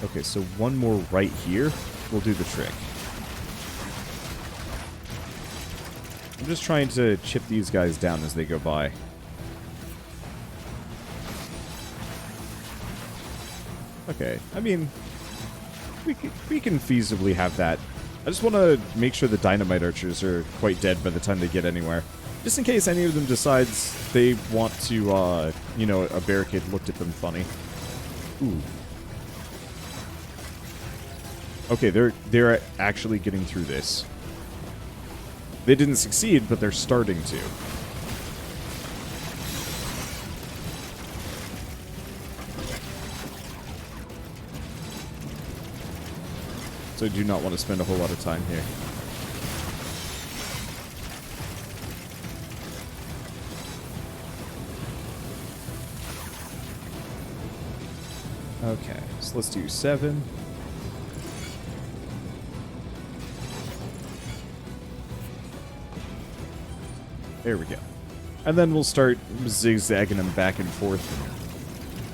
Okay, so one more right here will do the trick. I'm just trying to chip these guys down as they go by. Okay, I mean, we can feasibly have that. I just want to make sure the dynamite archers are quite dead by the time they get anywhere. Just in case any of them decides they want to, you know, a barricade looked at them funny. Ooh. Okay, they're actually getting through this. They didn't succeed, but they're starting to. So I do not want to spend a whole lot of time here. Okay, so let's do 7. There we go. And then we'll start zigzagging them back and forth.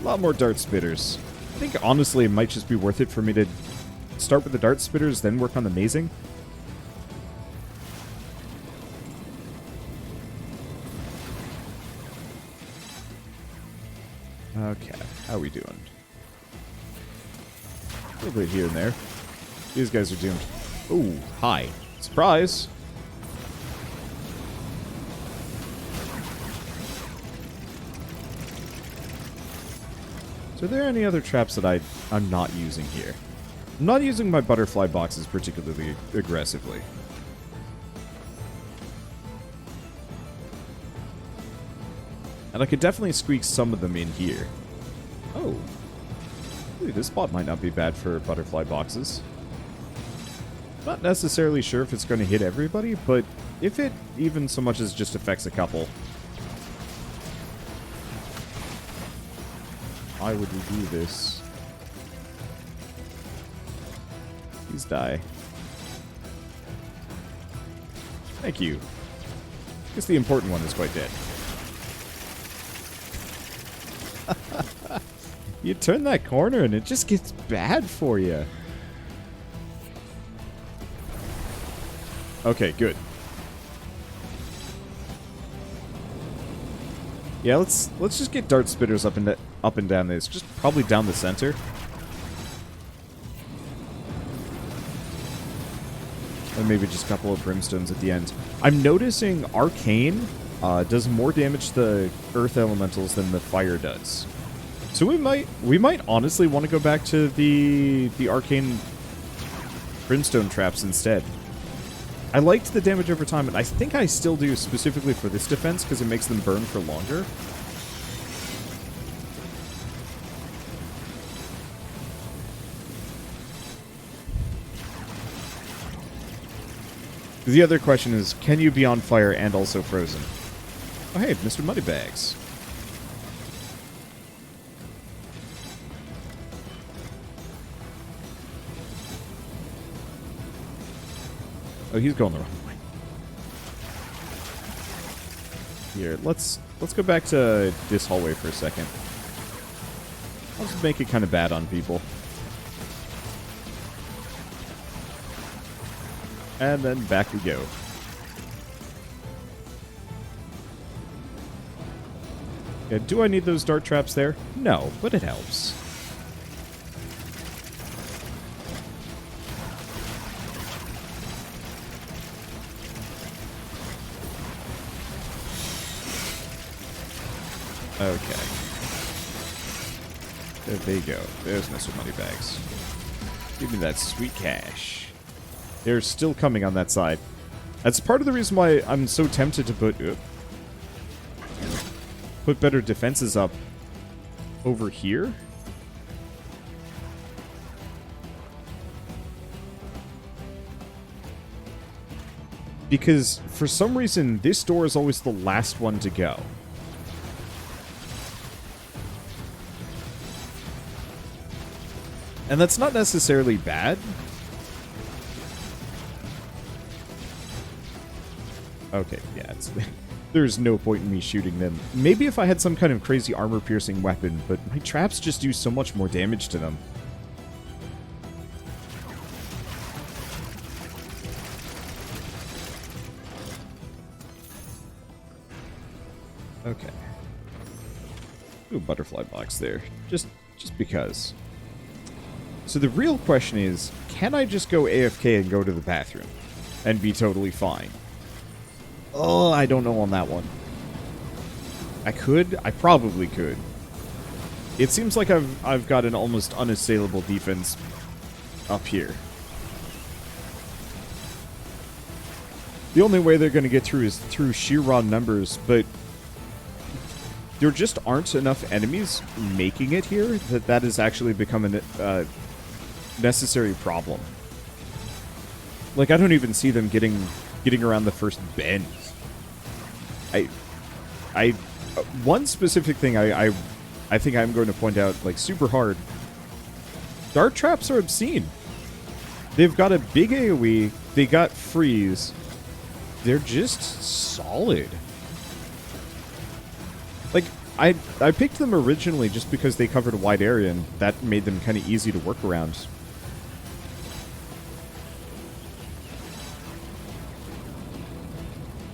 A lot more dart spitters. I think, honestly, it might just be worth it for me to start with the dart spitters, then work on the mazing. Okay, how are we doing? A little bit here and there. These guys are doomed. Ooh, hi. Surprise! So are there any other traps that I'm not using here? I'm not using my butterfly boxes particularly aggressively. And I could definitely squeak some of them in here. Oh. Ooh, this spot might not be bad for butterfly boxes. Not necessarily sure if it's going to hit everybody, but if it even so much as just affects a couple, why would we do this? Please die. Thank you. I guess the important one is quite dead. You turn that corner and it just gets bad for you. Okay, good. Yeah, let's just get dart spitters up and down this. Just probably down the center. And maybe just a couple of brimstones at the end. I'm noticing arcane does more damage to the earth elementals than the fire does. So we might honestly want to go back to the arcane brimstone traps instead. I liked the damage over time, and I think I still do specifically for this defense because it makes them burn for longer. The other question is, can you be on fire and also frozen? Oh hey, Mr. Moneybags. Oh, he's going the wrong way. Here, let's go back to this hallway for a second. I'll just make it kind of bad on people. And then back we go. Yeah, do I need those dart traps there? No, but it helps. Okay. There they go. There's Mr. Moneybags. Give me that sweet cash. They're still coming on that side. That's part of the reason why I'm so tempted to put better defenses up over here. Because for some reason, this door is always the last one to go. And that's not necessarily bad. Okay, yeah, there's no point in me shooting them. Maybe if I had some kind of crazy armor-piercing weapon, but my traps just do so much more damage to them. Okay. Ooh, butterfly box there. Just because. So the real question is, can I just go AFK and go to the bathroom and be totally fine? Oh, I don't know on that one. I could. I probably could. It seems like I've got an almost unassailable defense up here. The only way they're going to get through is through sheer raw numbers, but there just aren't enough enemies making it here that has actually become a necessary problem. Like, I don't even see them getting around the first bend. One specific thing I think I'm going to point out, like, super hard. Dart traps are obscene. They've got a big AoE. They got freeze. They're just solid. Like, I picked them originally just because they covered a wide area, and that made them kind of easy to work around.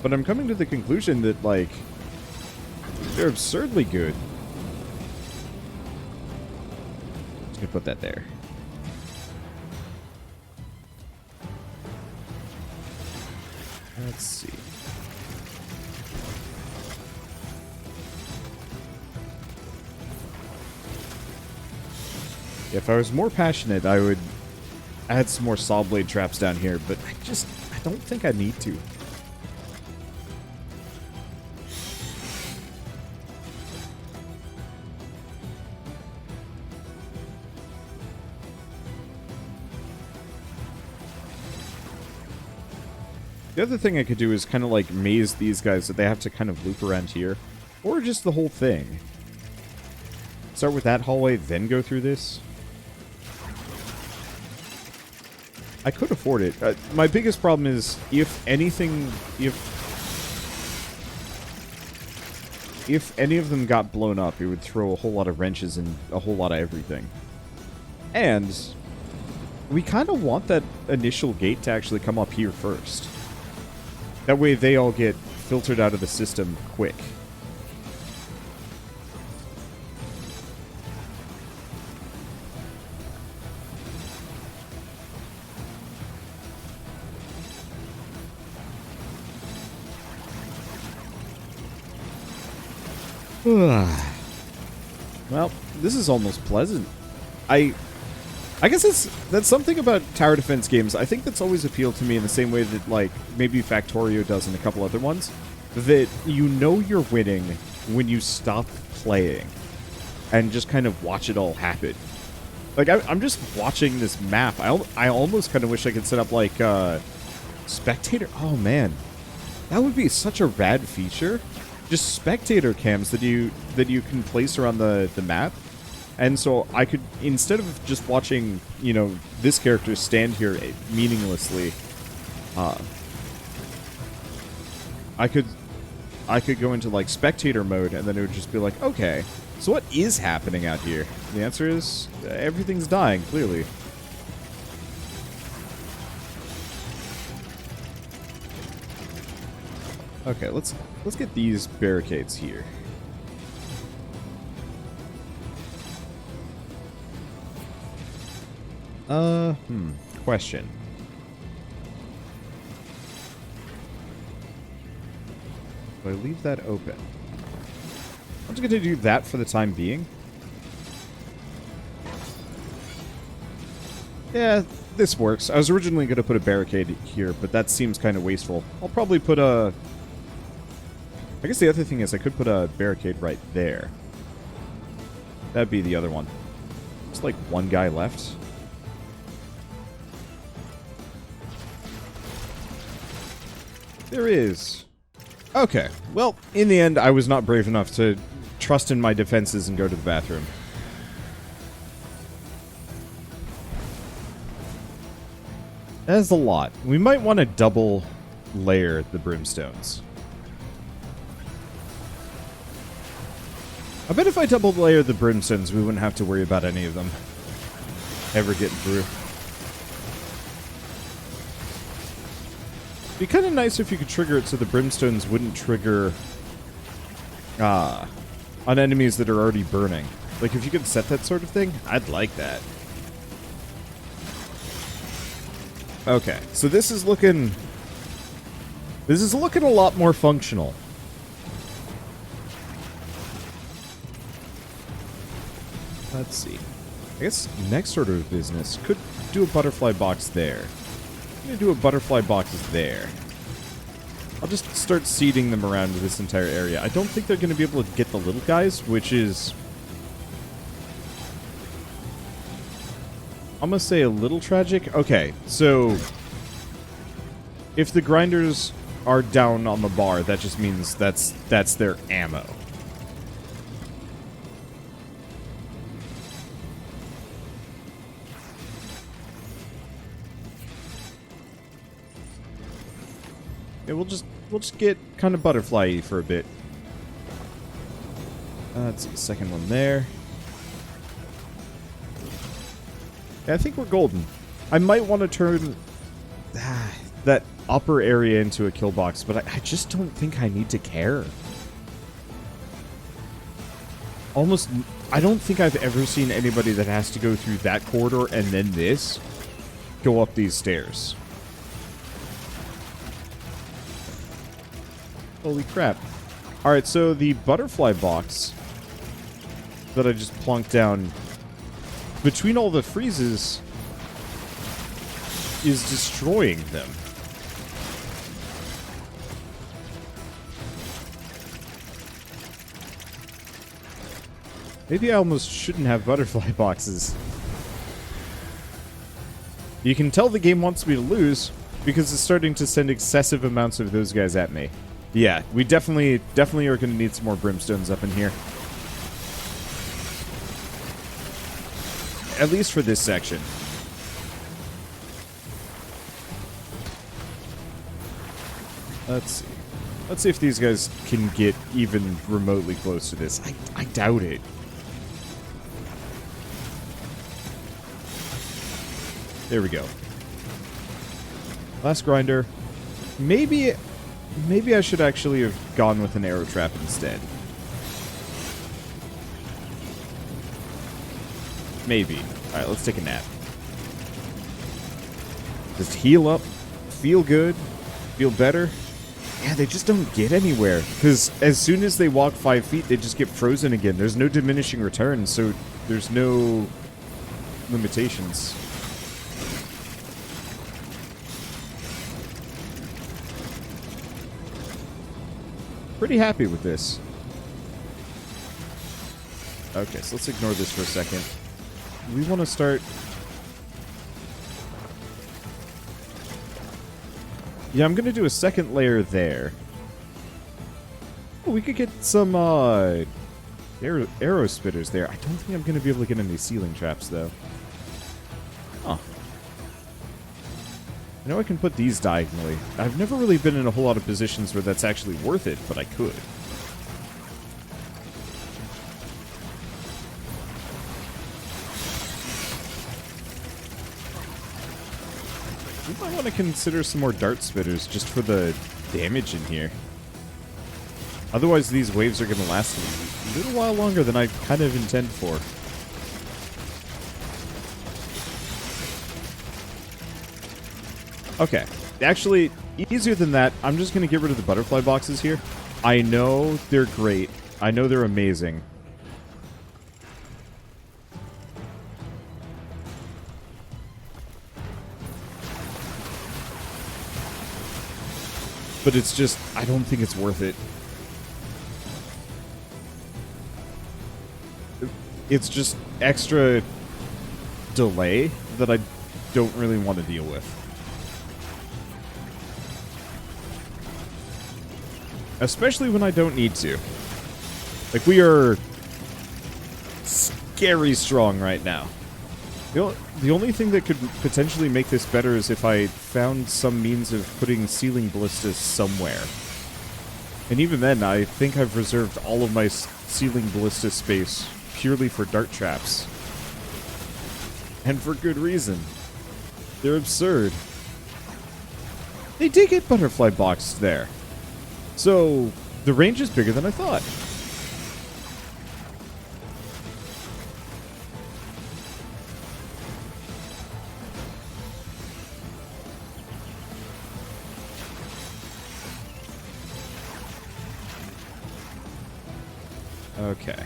But I'm coming to the conclusion that, like, they're absurdly good. Just gonna put that there. Let's see. If I was more passionate, I would add some more saw blade traps down here, but I don't think I need to. The other thing I could do is kind of like maze these guys that they have to kind of loop around here. Or just the whole thing. Start with that hallway, then go through this. I could afford it. My biggest problem is, if any of them got blown up, it would throw a whole lot of wrenches and a whole lot of everything. And we kind of want that initial gate to actually come up here first. That way they all get filtered out of the system quick. Well, this is almost pleasant. I guess that's something about tower defense games. I think that's always appealed to me in the same way that, like, maybe Factorio does in a couple other ones. That you know you're winning when you stop playing and just kind of watch it all happen. Like, I'm just watching this map. I almost kind of wish I could set up, like, spectator. Oh, man. That would be such a rad feature. Just spectator cams that you can place around the map. And so I could, instead of just watching, you know, this character stand here meaninglessly, I could go into, like, spectator mode, and then it would just be like, okay, so what is happening out here? The answer is everything's dying, clearly. Okay, let's get these barricades here. Question. Do I leave that open? I'm just going to do that for the time being. Yeah, this works. I was originally going to put a barricade here, but that seems kind of wasteful. I'll probably put a... I guess the other thing is I could put a barricade right there. That'd be the other one. Just like one guy left. There is. Okay. Well, in the end, I was not brave enough to trust in my defenses and go to the bathroom. That is a lot. We might want to double layer the brimstones. I bet if I double layer the brimstones, we wouldn't have to worry about any of them ever getting through. It'd be kind of nice if you could trigger it so the brimstones wouldn't trigger on enemies that are already burning. Like, if you could set that sort of thing, I'd like that. Okay, so this is looking a lot more functional. Let's see. I guess next order of business could do a butterfly box there. I'm gonna do a butterfly box there. I'll just start seeding them around this entire area. I don't think they're gonna be able to get the little guys, which is, I'm gonna say, a little tragic. Okay, so if the grinders are down on the bar, that just means that's their ammo. Yeah, we'll just get kind of butterfly-y for a bit. Let's see, second one there. Yeah, I think we're golden. I might want to turn that upper area into a kill box, but I just don't think I need to care. Almost, I don't think I've ever seen anybody that has to go through that corridor and then this go up these stairs. Holy crap. Alright, so the butterfly box that I just plunked down between all the freezes is destroying them. Maybe I almost shouldn't have butterfly boxes. You can tell the game wants me to lose because it's starting to send excessive amounts of those guys at me. Yeah, we definitely are going to need some more brimstones up in here. At least for this section. Let's see. Let's see if these guys can get even remotely close to this. I doubt it. There we go. Last grinder. Maybe I should actually have gone with an arrow trap instead. Maybe. Alright, let's take a nap. Just heal up, feel good, feel better. Yeah, they just don't get anywhere. Because as soon as they walk 5 feet, they just get frozen again. There's no diminishing returns, so there's no limitations. Pretty happy with this. Okay, so let's ignore this for a second. We want to start... Yeah, I'm going to do a second layer there. Oh, we could get some arrow spitters there. I don't think I'm going to be able to get any ceiling traps, though. Huh. I know I can put these diagonally. I've never really been in a whole lot of positions where that's actually worth it, but I could. We might want to consider some more dart spitters just for the damage in here. Otherwise, these waves are going to last a little while longer than I kind of intend for. Okay, actually, easier than that, I'm just going to get rid of the butterfly boxes here. I know they're great. I know they're amazing. But it's just, I don't think it's worth it. It's just extra delay that I don't really want to deal with. Especially when I don't need to. Like, we are scary strong right now. The only thing that could potentially make this better is if I found some means of putting ceiling ballistas somewhere. And even then, I think I've reserved all of my ceiling ballista space purely for dart traps. And for good reason. They're absurd. They did get butterfly boxed there. So, the range is bigger than I thought. Okay.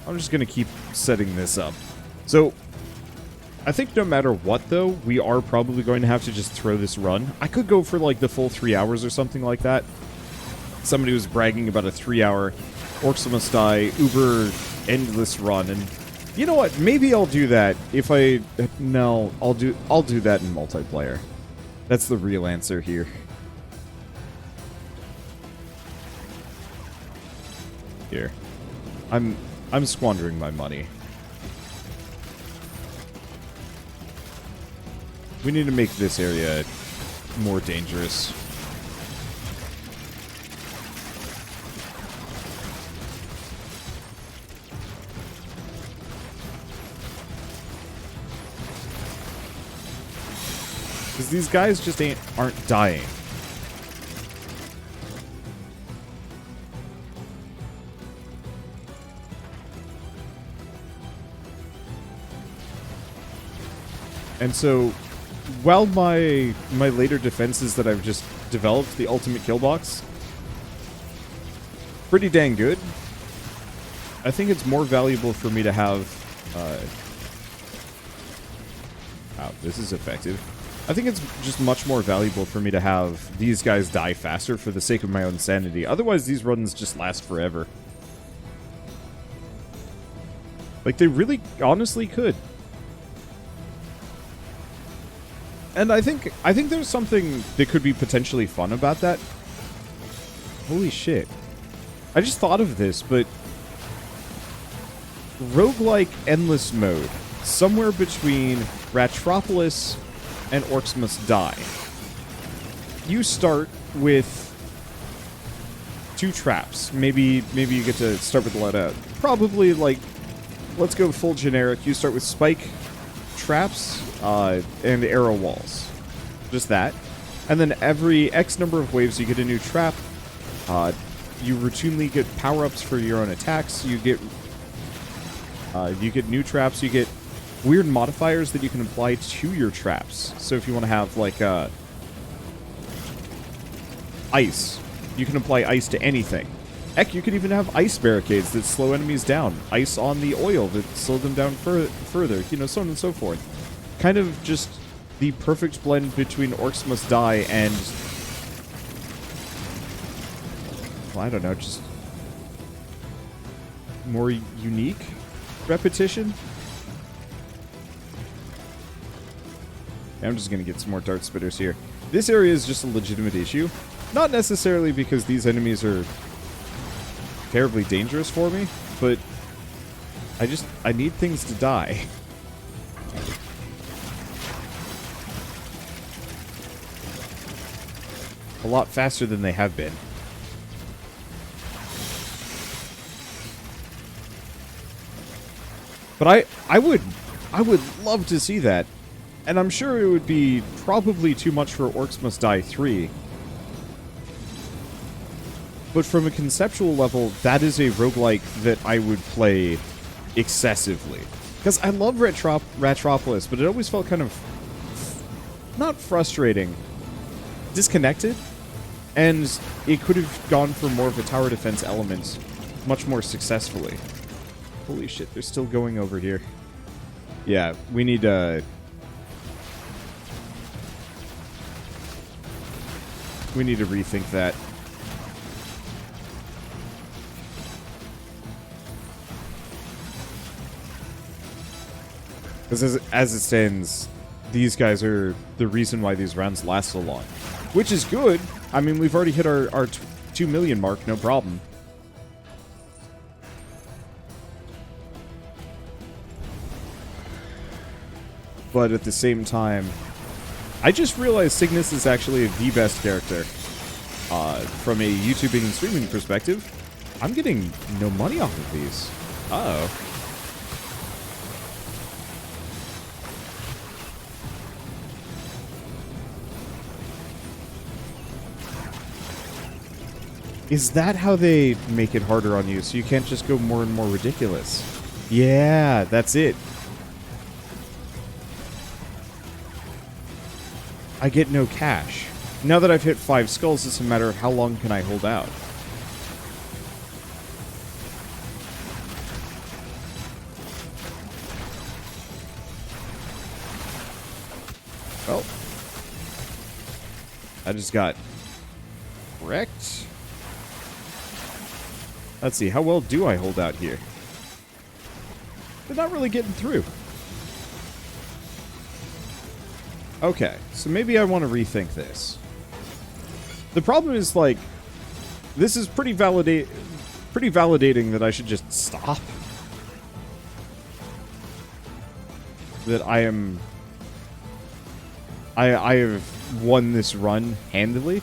I'm just going to keep setting this up. So, I think no matter what, though, we are probably going to have to just throw this run. I could go for, like, the full 3 hours or something like that. Somebody was bragging about a 3-hour Orcs Must Die uber endless run, and you know what? Maybe I'll do that if I... No, I'll do that in multiplayer. That's the real answer here. Here. I'm squandering my money. We need to make this area more dangerous. Because these guys just aren't dying. And so, while my later defenses that I've just developed, the ultimate killbox, pretty dang good, I think it's more valuable for me to have... wow, this is effective. I think it's just much more valuable for me to have these guys die faster for the sake of my own sanity. Otherwise, these runs just last forever. Like, they really honestly could. And I think there's something that could be potentially fun about that. Holy shit. I just thought of this, but... roguelike endless mode. Somewhere between Ratropolis and Orcs Must Die. You start with 2 traps. Maybe you get to start with the let-out. Probably, like, let's go full generic. You start with spike traps and arrow walls. Just that. And then every X number of waves, you get a new trap. You routinely get power-ups for your own attacks. You get new traps. You get weird modifiers that you can apply to your traps. So if you want to have, like, ice, you can apply ice to anything. Heck, you could even have ice barricades that slow enemies down. Ice on the oil that slow them down further. You know, so on and so forth. Kind of just the perfect blend between Orcs Must Die and... well, I don't know, just... more unique repetition? I'm just going to get some more dart spitters here. This area is just a legitimate issue. Not necessarily because these enemies are terribly dangerous for me, but I need things to die. A lot faster than they have been. But I would love to see that. And I'm sure it would be probably too much for Orcs Must Die 3. But from a conceptual level, that is a roguelike that I would play excessively. Because I love Ratropolis, but it always felt kind of... not frustrating. Disconnected. And it could have gone for more of a tower defense element much more successfully. Holy shit, they're still going over here. Yeah, we need we need to rethink that. Because as it stands, these guys are the reason why these rounds last so long. Which is good. I mean, we've already hit our 2 million mark, no problem. But at the same time, I just realized Cygnus is actually the best character. From a YouTubing and streaming perspective, I'm getting no money off of these. Uh-oh. Is that how they make it harder on you, so you can't just go more and more ridiculous? Yeah, that's it. I get no cash. Now that I've hit 5 skulls, it's a matter of how long can I hold out. Well, I just got wrecked. Let's see, how well do I hold out here? They're not really getting through. Okay, so maybe I want to rethink this. The problem is, like, this is pretty validating that I should just stop. That I have won this run handily.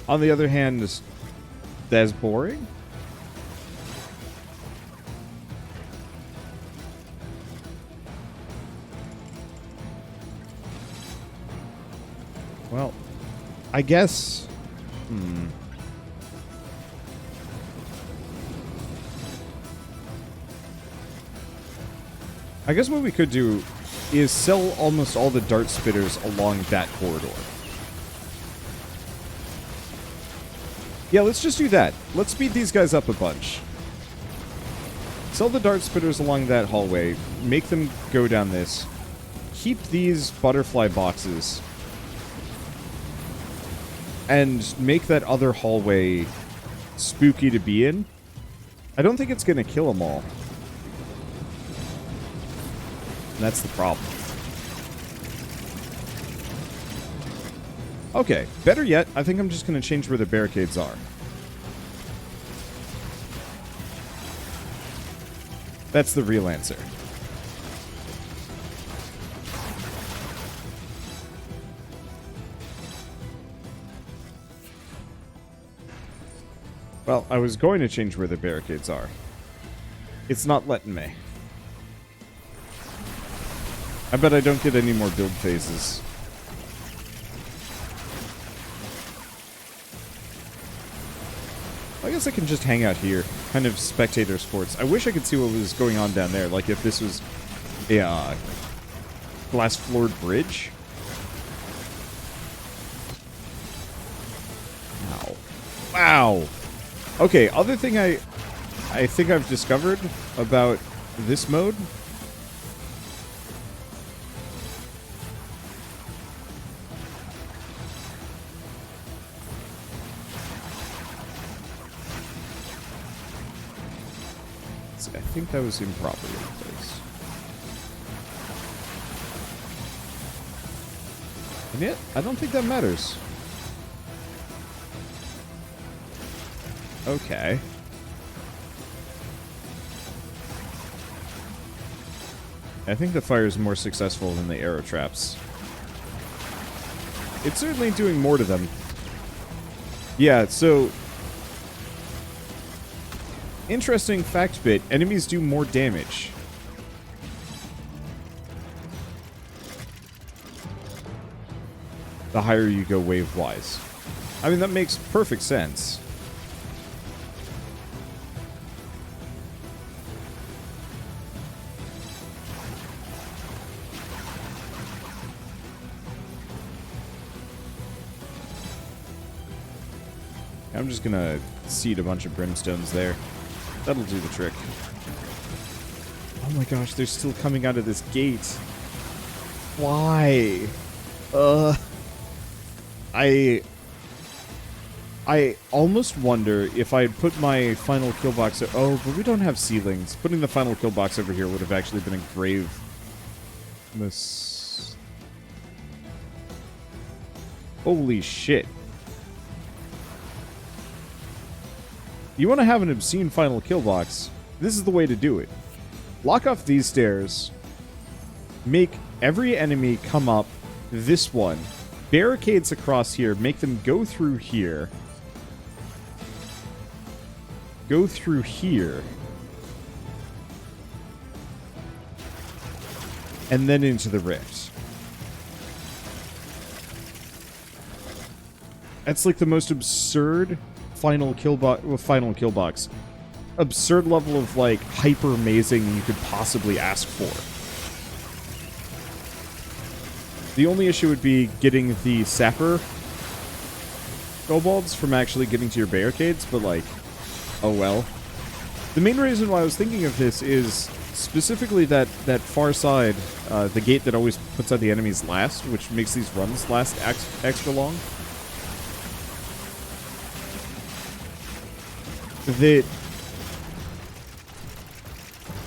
On the other hand, that's boring. Well, I guess... I guess what we could do is sell almost all the dart spitters along that corridor. Yeah, let's just do that. Let's speed these guys up a bunch. Sell the dart spitters along that hallway. Make them go down this. Keep these butterfly boxes. And make that other hallway spooky to be in. I don't think it's going to kill them all. And that's the problem. Okay, better yet, I think I'm just going to change where the barricades are. That's the real answer. Well, I was going to change where the barricades are. It's not letting me. I bet I don't get any more build phases. I guess I can just hang out here. Kind of spectator sports. I wish I could see what was going on down there. Like if this was a glass-floored bridge. Wow. Wow. Okay, other thing I think I've discovered about this mode. I think that was improperly in place. And yet, I don't think that matters. Okay. I think the fire is more successful than the arrow traps. It's certainly doing more to them. Yeah, so... Interesting fact bit, enemies do more damage. The higher you go wave-wise. I mean, that makes perfect sense. I'm just gonna seed a bunch of brimstones there. That'll do the trick. Oh my gosh, they're still coming out of this gate. Why? I almost wonder if I had put my final kill box... Oh, but we don't have ceilings. Putting the final kill box over here would have actually been a grave miss. Holy shit. You want to have an obscene final kill box, this is the way to do it. Lock off these stairs. Make every enemy come up this one. Barricades across here. Make them go through here. Go through here. And then into the rift. That's like the most absurd... final kill box. Absurd level of, like, hyper amazing you could possibly ask for. The only issue would be getting the sapper kobolds from actually getting to your barricades, but, like, oh well. The main reason why I was thinking of this is specifically that far side, the gate that always puts out the enemies last, which makes these runs last extra long. That,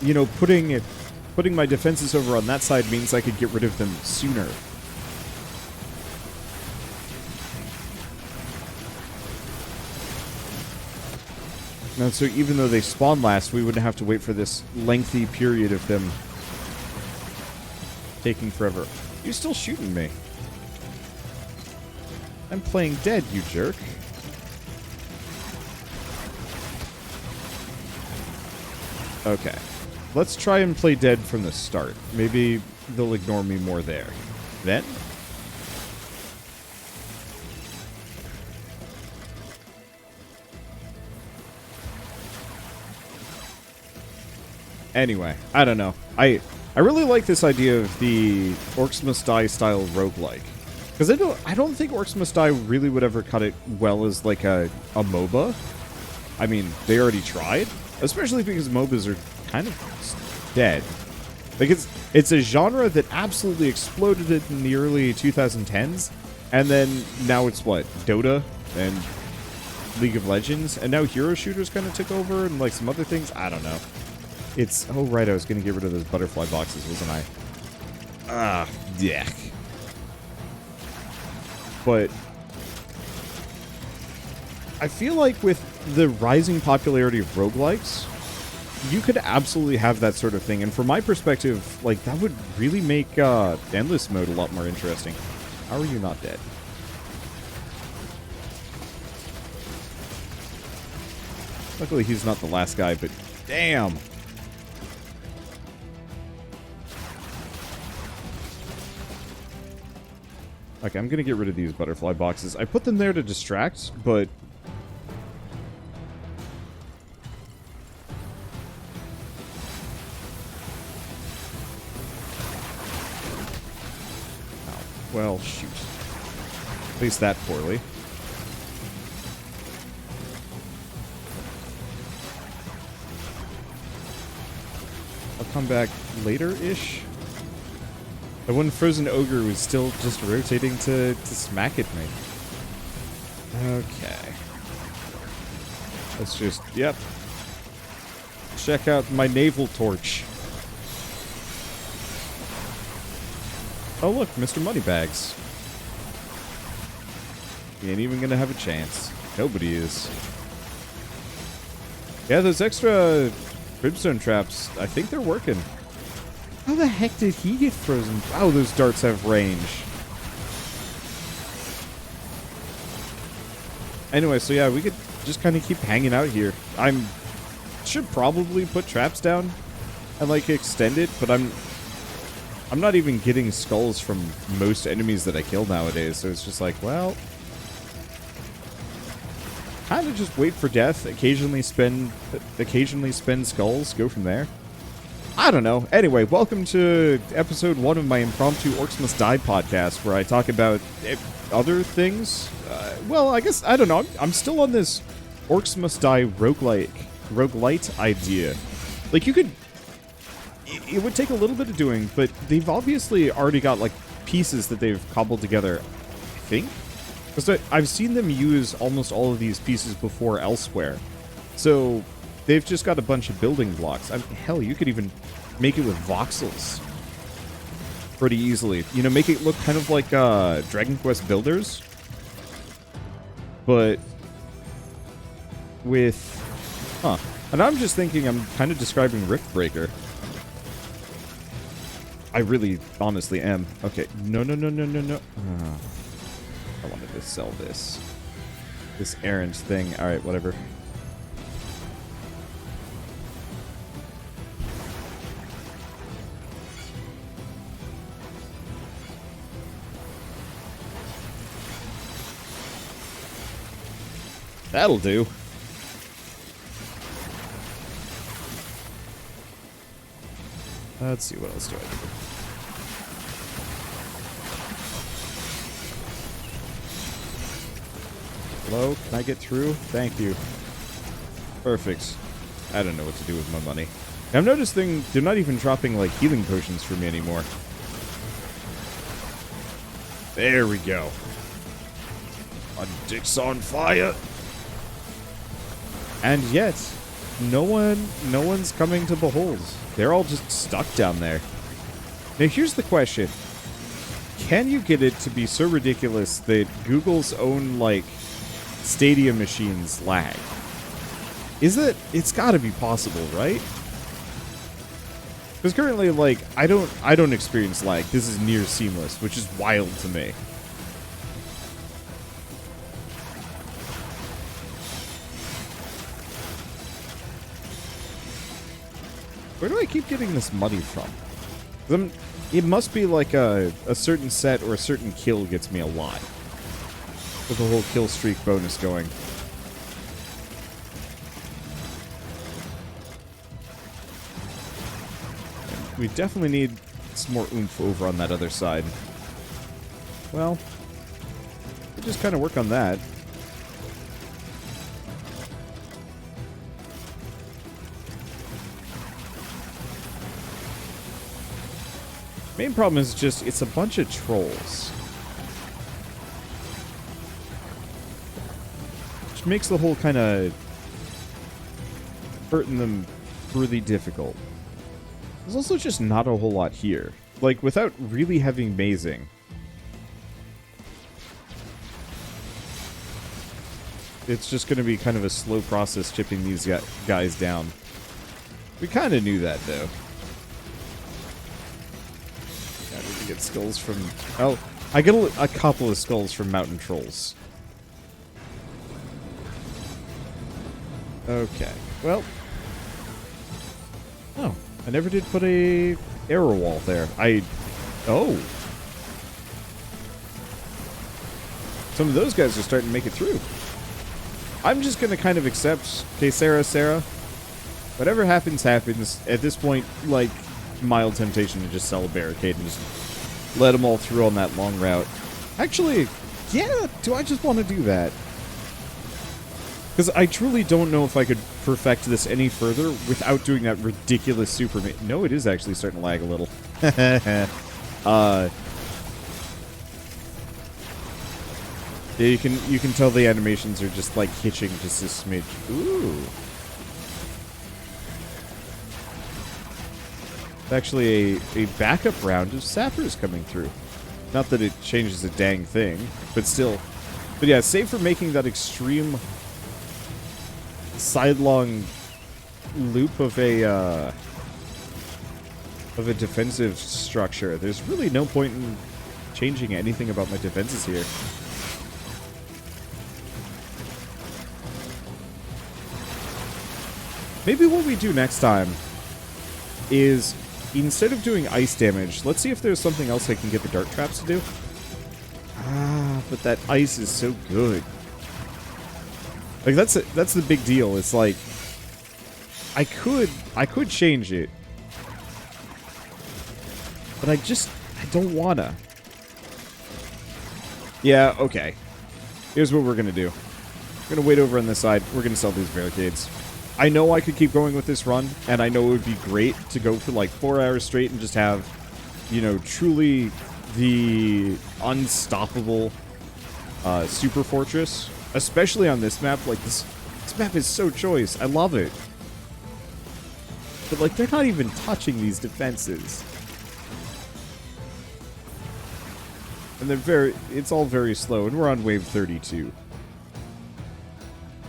you know, putting my defenses over on that side means I could get rid of them sooner. And so even though they spawn last, we wouldn't have to wait for this lengthy period of them taking forever. You're still shooting me. I'm playing dead, you jerk. Okay. Let's try and play dead from the start. Maybe they'll ignore me more there. Then? Anyway, I don't know. I really like this idea of the Orcs Must Die style roguelike. Because I don't think Orcs Must Die really would ever cut it well as like a MOBA. I mean, they already tried. Especially because MOBAs are kind of dead. Like, it's a genre that absolutely exploded in the early 2010s. And then now it's what? Dota and League of Legends. And now hero shooters kind of took over and like some other things. I don't know. It's... Oh, right, I was going to get rid of those butterfly boxes, wasn't I? Ah, yeah. But I feel like with the rising popularity of roguelikes, you could absolutely have that sort of thing. And from my perspective, like, that would really make Endless Mode a lot more interesting. How are you not dead? Luckily, he's not the last guy, but damn! Okay, I'm gonna get rid of these butterfly boxes. I put them there to distract, but... Oh, well, shoot. At least that poorly. I'll come back later-ish. The one frozen ogre was still just rotating to smack at me. Okay. Let's just, yep. Check out my naval torch. Oh look, Mr. Moneybags. He ain't even gonna have a chance. Nobody is. Yeah, those extra brimstone traps, I think they're working. How the heck did he get frozen? Oh, those darts have range. Anyway, so yeah, we could just kind of keep hanging out here. Should probably put traps down and like extend it, but I'm not even getting skulls from most enemies that I kill nowadays, so it's just like, well, kind of just wait for death, occasionally spend skulls, go from there. I don't know. Anyway, welcome to episode 1 of my impromptu Orcs Must Die podcast, where I talk about other things. Well, I guess, I don't know. I'm still on this Orcs Must Die roguelite idea. Like, you could... It would take a little bit of doing, but they've obviously already got, like, pieces that they've cobbled together, I think? Because I've seen them use almost all of these pieces before elsewhere. So... They've just got a bunch of building blocks. I mean, hell, you could even make it with voxels pretty easily. You know, make it look kind of like Dragon Quest Builders, but with... Huh. And I'm just thinking I'm kind of describing Riftbreaker. I really, honestly am. Okay, no. I wanted to sell this errand thing. Alright, whatever. That'll do. Let's see, what else do I do? Hello? Can I get through? Thank you. Perfect. I don't know what to do with my money. I'm noticing they're not even dropping, like, healing potions for me anymore. There we go. My dick's on fire. And yet, no one's coming to behold. They're all just stuck down there. Now, here's the question. Can you get it to be so ridiculous that Google's own, like, Stadia machines lag? It's gotta be possible, right? Because currently, like, I don't experience lag. This is near seamless, which is wild to me. Where do I keep getting this money from? It must be like a certain set or a certain kill gets me a lot. With the whole kill streak bonus going. We definitely need some more oomph over on that other side. Well, we'll just kind of work on that. Main problem is just, it's a bunch of trolls. Which makes the whole kind of hurting them really difficult. There's also just not a whole lot here. Like, without really having mazing. It's just going to be kind of a slow process chipping these guys down. We kind of knew that, though. I need to get skulls from... Oh, I get a couple of skulls from mountain trolls. Okay, well... Oh, I never did put a arrow wall there. Oh! Some of those guys are starting to make it through. I'm just going to kind of accept, okay, Sarah, whatever happens, happens. At this point, like, mild temptation to just sell a barricade and just let them all through on that long route. Actually, yeah, do I just want to do that? Because I truly don't know if I could perfect this any further without doing that ridiculous super... No, it is actually starting to lag a little. Yeah, you can tell the animations are just like hitching just a smidge. Ooh. Actually a backup round of sappers coming through. Not that it changes a dang thing, but still. But yeah, save for making that extreme sidelong loop of a defensive structure. There's really no point in changing anything about my defenses here. Maybe what we do next time is, instead of doing ice damage, let's see if there's something else I can get the dart traps to do. Ah, but that ice is so good. Like, that's the big deal. It's like, I could change it, but I don't wanna. Yeah, okay. Here's what we're gonna do. We're gonna wait over on this side. We're gonna sell these barricades. I know I could keep going with this run, and I know it would be great to go for like 4 hours straight and just have, you know, truly the unstoppable super fortress. Especially on this map. Like, this map is so choice. I love it. But, like, they're not even touching these defenses. And it's all very slow, and we're on wave 32.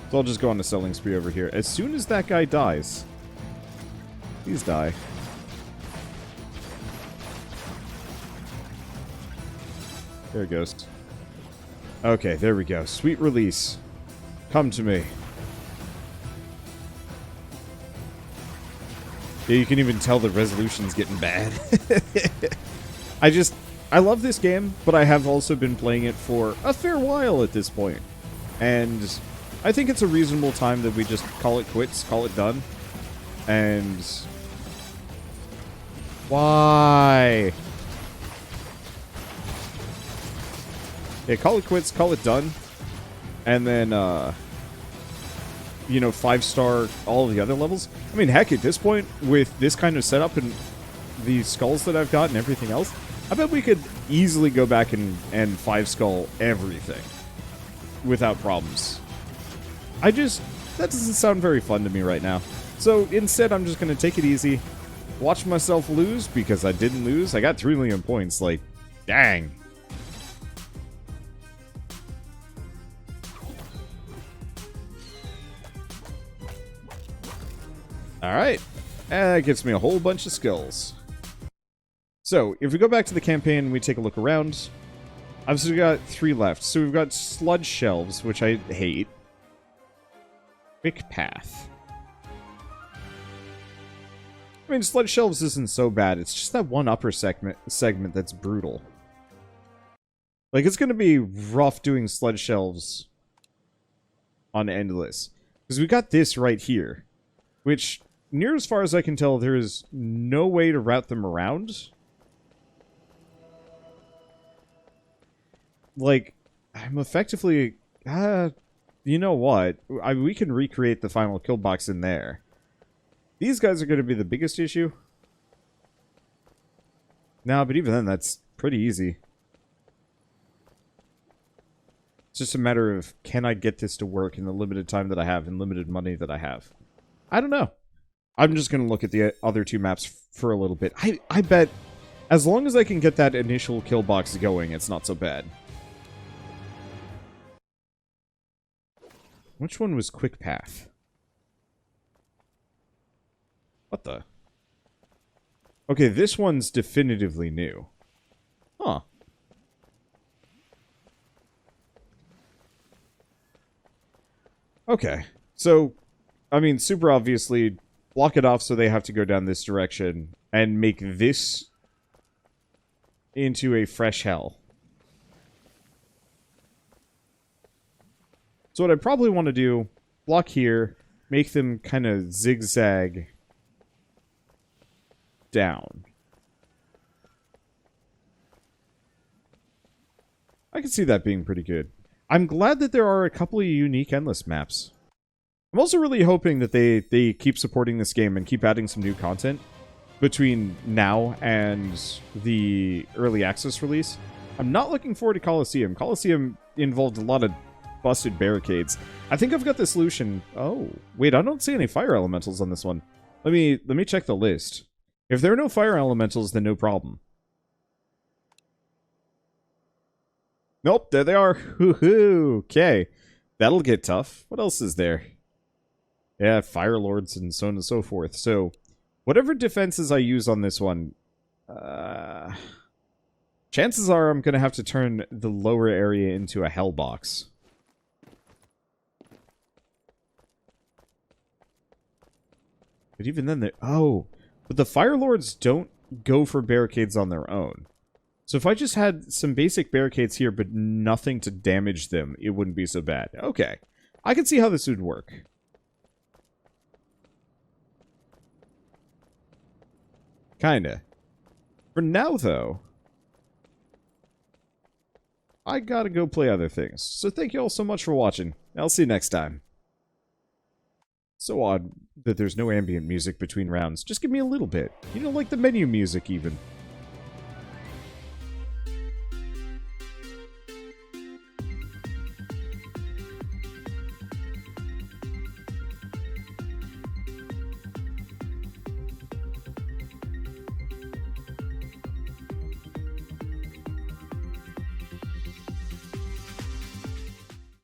So I'll just go on a selling spree over here. As soon as that guy dies, please die. There it goes. Okay, there we go. Sweet release. Come to me. Yeah, you can even tell the resolution's getting bad. I love this game, but I have also been playing it for a fair while at this point. And I think it's a reasonable time that we just call it quits, call it done. And... Why? Yeah, call it quits, call it done. And then, you know, 5-star all of the other levels. I mean, heck, at this point, with this kind of setup and the skulls that I've got and everything else, I bet we could easily go back and 5-skull everything without problems. That doesn't sound very fun to me right now. So instead, I'm just going to take it easy, watch myself lose, because I didn't lose. I got 3 million points, like, dang. Alright, and that gets me a whole bunch of skills. So, if we go back to the campaign and we take a look around, I've still got 3 left. So we've got sludge shelves, which I hate. Quick path. I mean, sludge shelves isn't so bad. It's just that one upper segment that's brutal. Like, it's going to be rough doing sludge shelves on Endless. Because we got this right here. Which, near as far as I can tell, there is no way to route them around. Like, I'm effectively... you know what? We can recreate the final kill box in there. These guys are going to be the biggest issue. No, but even then, that's pretty easy. It's just a matter of, can I get this to work in the limited time that I have and limited money that I have? I don't know. I'm just going to look at the other 2 maps for a little bit. I bet, as long as I can get that initial kill box going, it's not so bad. Which one was Quick Path? What the? Okay, this one's definitively new. Huh. Okay, so, I mean, super obviously, block it off so they have to go down this direction, and make this into a fresh hell. So what I probably want to do, block here, make them kind of zigzag down. I can see that being pretty good. I'm glad that there are a couple of unique Endless maps. I'm also really hoping that they keep supporting this game and keep adding some new content between now and the early access release. I'm not looking forward to Colosseum. Colosseum involved a lot of busted barricades. I think I've got the solution. Oh, wait, I don't see any fire elementals on this one. Let me check the list. If there are no fire elementals, then no problem. Nope, there they are. Hoo-hoo. Okay. That'll get tough. What else is there? Yeah, fire lords and so on and so forth. So, whatever defenses I use on this one, chances are I'm going to have to turn the lower area into a hell box. But even then, but the fire lords don't go for barricades on their own. So if I just had some basic barricades here, but nothing to damage them, it wouldn't be so bad. Okay. I can see how this would work. Kinda. For now, though, I gotta go play other things. So thank you all so much for watching. I'll see you next time. So odd that there's no ambient music between rounds. Just give me a little bit. You know, like the menu music, even.